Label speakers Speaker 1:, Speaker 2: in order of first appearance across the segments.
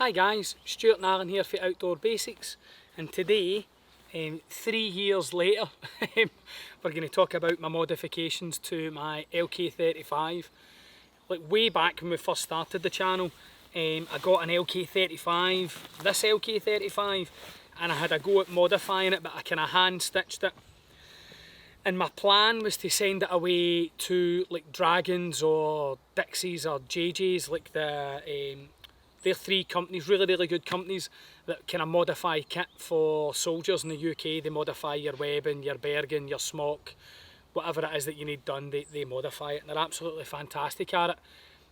Speaker 1: Hi guys, Stuart and Alan here for Outdoor Basics, and today, 3 years later, we're going to talk about my modifications to my LK35. Like way back when we first started the channel, I got an LK35, this LK35, and I had a go at modifying it, but I kind of hand stitched it. And my plan was to send it away to like Dragons or Dixies or JJ's, like they're 3 companies, really good companies that kind of modify kit for soldiers in the UK. They modify your webbing, your bergen, your smock, whatever it is that you need done, they modify it, and they're absolutely fantastic at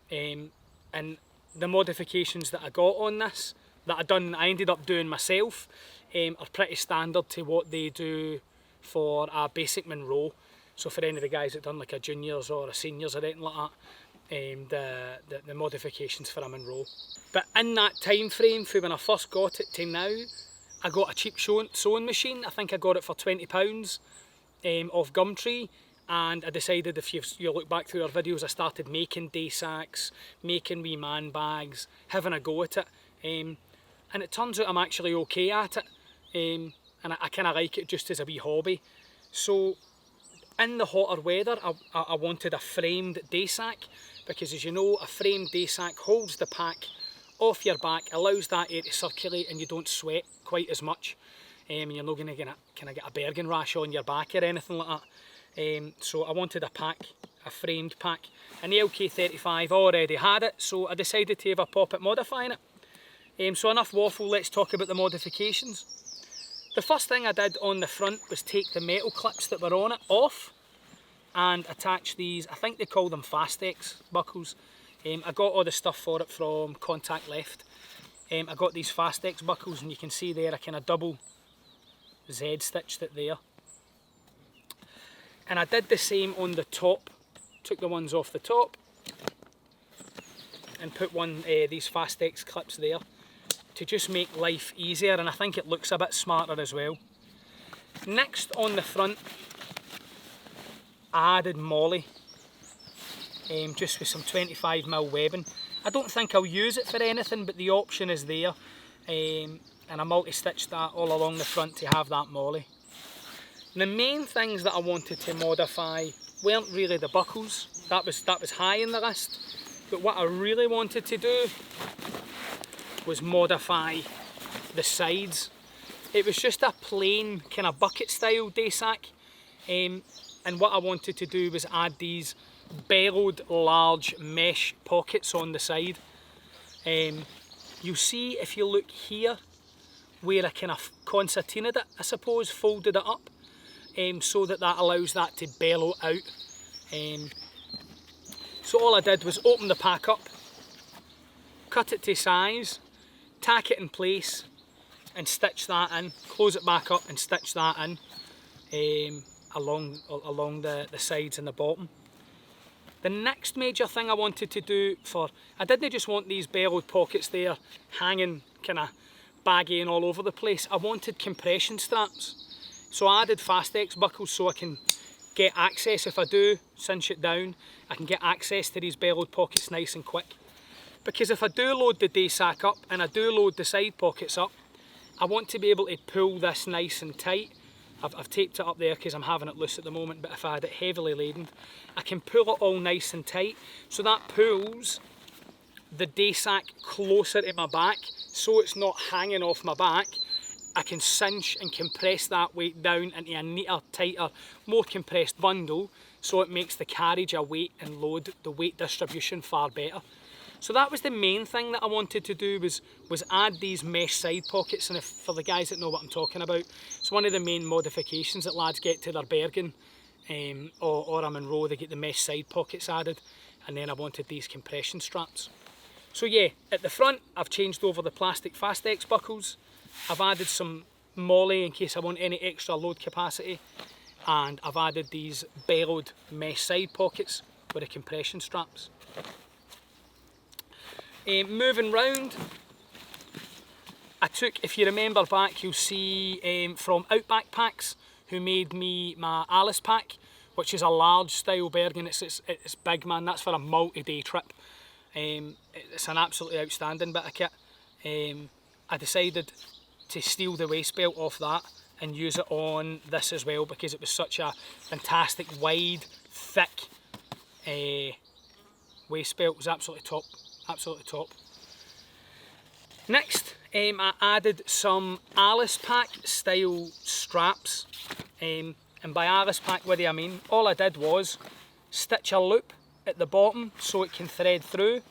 Speaker 1: it. And the modifications that I got on this, I ended up doing myself, are pretty standard to what they do for a basic Monroe. So for any of the guys that done like a juniors or a seniors or anything like that, the modifications for a Monroe. But in that time frame, from when I first got it to now, I got a cheap sewing machine. I think I got it for £20 off Gumtree, and I decided, if you look back through our videos, I started making day sacks, making wee man bags, having a go at it, and it turns out I'm actually okay at it, and I kind of like it just as a wee hobby. So in the hotter weather, I wanted a framed day sack, because as you know, a framed day sack holds the pack off your back, allows that air to circulate, and you don't sweat quite as much, and you're not going to kind of get a bergen rash on your back or anything like that. So I wanted a framed pack, and the LK35 already had it, so I decided to have a pop at modifying it. So enough waffle, let's talk about the modifications. The first thing I did on the front was take the metal clips that were on it off and attach these, I think they call them Fastex buckles. I got all the stuff for it from Contact Left. I got these Fastex buckles, and you can see there I kind of double Z stitched it there. And I did the same on the top, took the ones off the top and put these Fastex clips there to just make life easier, and I think it looks a bit smarter as well. Next, on the front, I added molly, just with some 25mm webbing. I don't think I'll use it for anything, but the option is there, and I multi-stitched that all along the front to have that molly. The main things that I wanted to modify weren't really the buckles, that was high in the list, but what I really wanted to do was modify the sides. It was just a plain kind of bucket style day sack, and what I wanted to do was add these bellowed large mesh pockets on the side. You'll see if you look here where I kind of concertinaed it, I suppose, folded it up, so that allows that to bellow out. So all I did was open the pack up, cut it to size, tack it in place and stitch that in, close it back up and stitch that in along the sides and the bottom. The next major thing I wanted to do I didn't just want these bellowed pockets there hanging kind of baggy and all over the place. I wanted compression straps. So I added Fastex buckles so I can get access. If I do cinch it down, I can get access to these bellowed pockets nice and quick. Because if I do load the day sack up and I do load the side pockets up, I want to be able to pull this nice and tight. I've taped it up there because I'm having it loose at the moment, but if I had it heavily laden, I can pull it all nice and tight. So that pulls the day sack closer to my back, so it's not hanging off my back. I can cinch and compress that weight down into a neater, tighter, more compressed bundle, so it makes the carriage of weight and load, the weight distribution, far better. So that was the main thing that I wanted to do, was add these mesh side pockets. And for the guys that know what I'm talking about, it's one of the main modifications that lads get to their bergen or a Monroe. They get the mesh side pockets added, and then I wanted these compression straps. So yeah, at the front I've changed over the plastic Fastex buckles. I've added some molly in case I want any extra load capacity, and I've added these bellowed mesh side pockets with the compression straps. Moving round, I took, if you remember back, you'll see from Outback Packs, who made me my Alice pack, which is a large style bergen. It's big, man. That's for a multi-day trip. It's an absolutely outstanding bit of kit. I decided to steal the waist belt off that and use it on this as well, because it was such a fantastic, wide, thick waist belt. It was absolutely top, absolutely top. Next, I added some Alice Pack style straps, and by Alice Pack, what do I mean? All I did was stitch a loop at the bottom so it can thread through,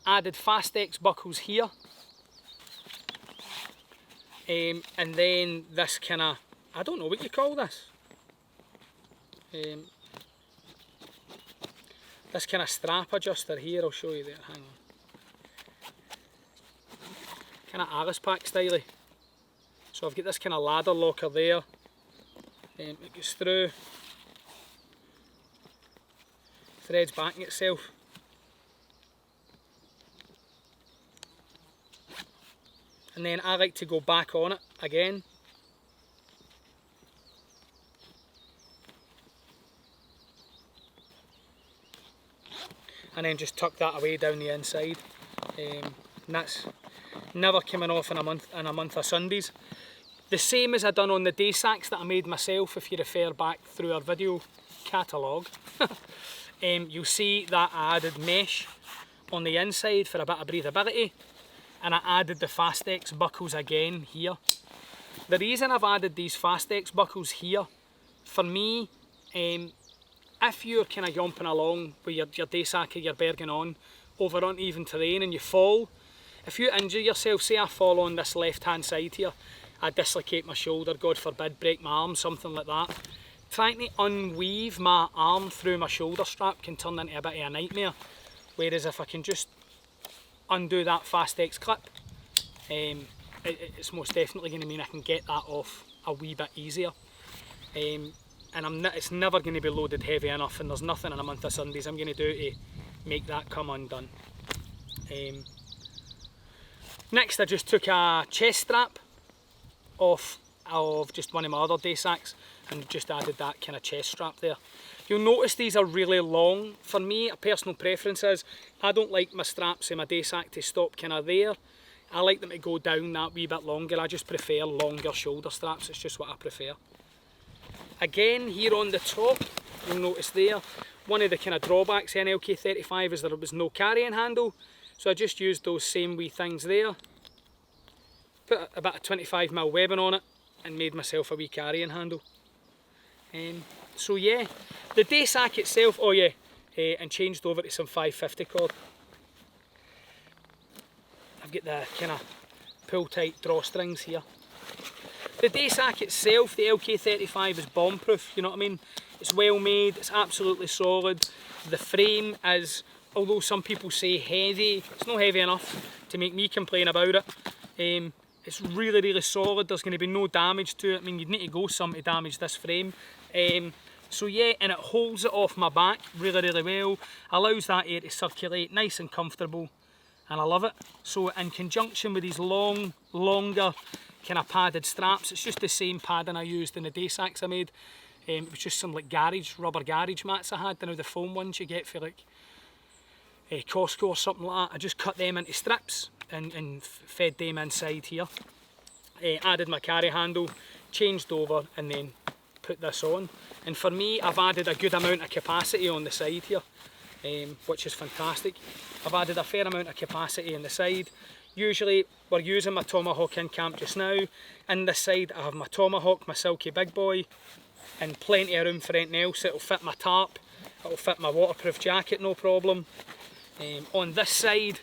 Speaker 1: added Fastex buckles here, and then this kind of, I don't know what you call this, this kind of strap adjuster here. I'll show you there, hang on. Kind of Alice Pack style. So I've got this kind of ladder locker there, it goes through, threads back in itself. And then I like to go back on it again. And then just tuck that away down the inside. And that's never coming off in a month of Sundays. The same as I done on the day sacks that I made myself. If you refer back through our video catalogue, you'll see that I added mesh on the inside for a bit of breathability, and I added the Fastex buckles again here. The reason I've added these Fastex buckles here, for me, if you're kind of jumping along with your day sack or your bergen on over uneven terrain and you fall, if you injure yourself, say I fall on this left hand side here, I dislocate my shoulder, God forbid, break my arm, something like that, trying to unweave my arm through my shoulder strap can turn into a bit of a nightmare. Whereas if I can just undo that Fastex clip, it's most definitely going to mean I can get that off a wee bit easier. And it's never going to be loaded heavy enough, and there's nothing in a month of Sundays I'm going to do to make that come undone. Next, I just took a chest strap off of just one of my other day sacks and just added that kind of chest strap there. You'll notice these are really long. For me, a personal preference is I don't like my straps in my day sack to stop kind of there. I like them to go down that wee bit longer. I just prefer longer shoulder straps. It's just what I prefer. Again, here on the top, you'll notice there, one of the kind of drawbacks in LK35 is there was no carrying handle. So I just used those same wee things there, put about a 25mm webbing on it and made myself a wee carrying handle. So yeah, the day sack itself, oh yeah, and changed over to some 550 cord. I've got the kind of pull tight drawstrings here. The day sack itself, the LK35, is bomb proof, you know what I mean? It's well made, it's absolutely solid. The frame is, although some people say heavy, it's not heavy enough to make me complain about it. It's really, really solid. There's going to be no damage to it. I mean, you'd need to go some to damage this frame. So yeah, and it holds it off my back really, really well. Allows that air to circulate, nice and comfortable, and I love it. So in conjunction with these longer kind of padded straps, it's just the same padding I used in the day sacks I made. It was just some like rubber garage mats I had, you know, the foam ones you get for like Costco or something like that. I just cut them into strips and fed them inside here. Added my carry handle, changed over, and then put this on. And for me, I've added a good amount of capacity on the side here, which is fantastic. I've added a fair amount of capacity on the side. Usually we're using my Tomahawk in camp just now. In this side I have my Tomahawk, my Silky Big Boy, and plenty of room for anything else. It'll fit my tarp, it'll fit my waterproof jacket, no problem. On this side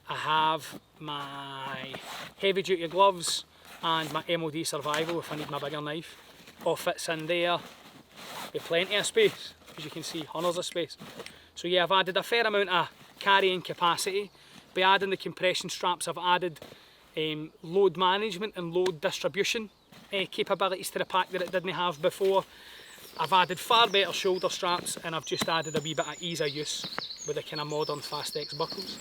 Speaker 1: I have my heavy duty gloves and my MOD survival if I need my bigger knife. All fits in there with plenty of space, as you can see, hundreds of space. So yeah, I've added a fair amount of carrying capacity. By adding the compression straps, I've added load management and load distribution capabilities to the pack that it didn't have before. I've added far better shoulder straps, and I've just added a wee bit of ease of use with the kind of modern Fastex buckles.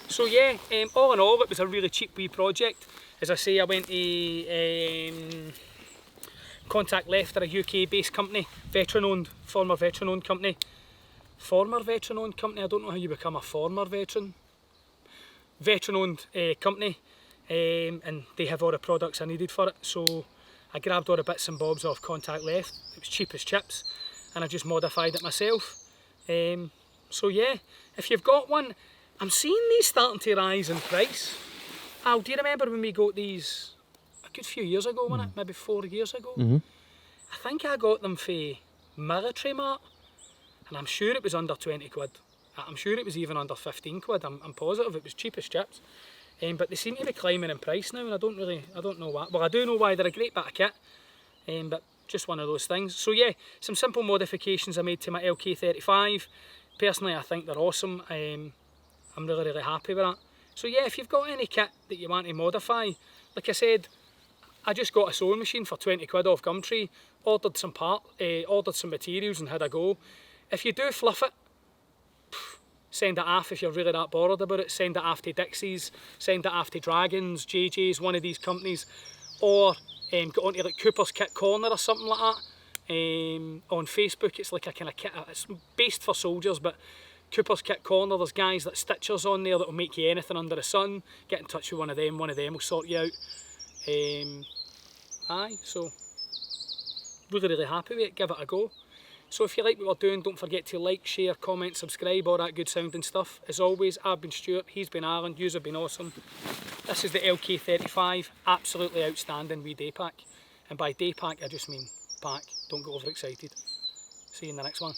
Speaker 1: So yeah, all in all, it was a really cheap wee project. As I say, I went to Contact Left, are a UK based company, former veteran owned company. Former veteran owned company, I don't know how you become a former veteran. veteran owned company, and they have all the products I needed for it. So I grabbed all the bits and bobs off Contact Left. It was cheap as chips, and I just modified it myself. So yeah, if you've got one, I'm seeing these starting to rise in price. Al, do you remember when we got these a good few years ago, wasn't it? Maybe 4 years ago? I think I got them for Military Mart, and I'm sure it was under 20 quid. I'm sure it was even under 15 quid. I'm positive it was cheap as chips. But they seem to be climbing in price now, and I don't know why. Well, I do know why. They're a great bit of kit, but just one of those things. So yeah, some simple modifications I made to my LK35. Personally, I think they're awesome. I'm really happy with that. So yeah, if you've got any kit that you want to modify, like I said, I just got a sewing machine for 20 quid off Gumtree, ordered some materials and had a go. If you do fluff it, send it off if you're really that bothered about it. Send it off to Dixie's, send it off to Dragons, JJ's, one of these companies, or go onto like Cooper's Kit Corner or something like that. On Facebook, it's like a kind of kit, it's based for soldiers, but Cooper's Kit Corner, there's guys that stitchers on there that will make you anything under the sun. Get in touch with one of them will sort you out. So really happy with it, give it a go. So if you like what we're doing, don't forget to like, share, comment, subscribe, all that good sounding stuff. As always, I've been Stuart, he's been Alan, yous have been awesome. This is the LK35, absolutely outstanding wee day pack. And by day pack, I just mean pack, don't get overexcited. See you in the next one.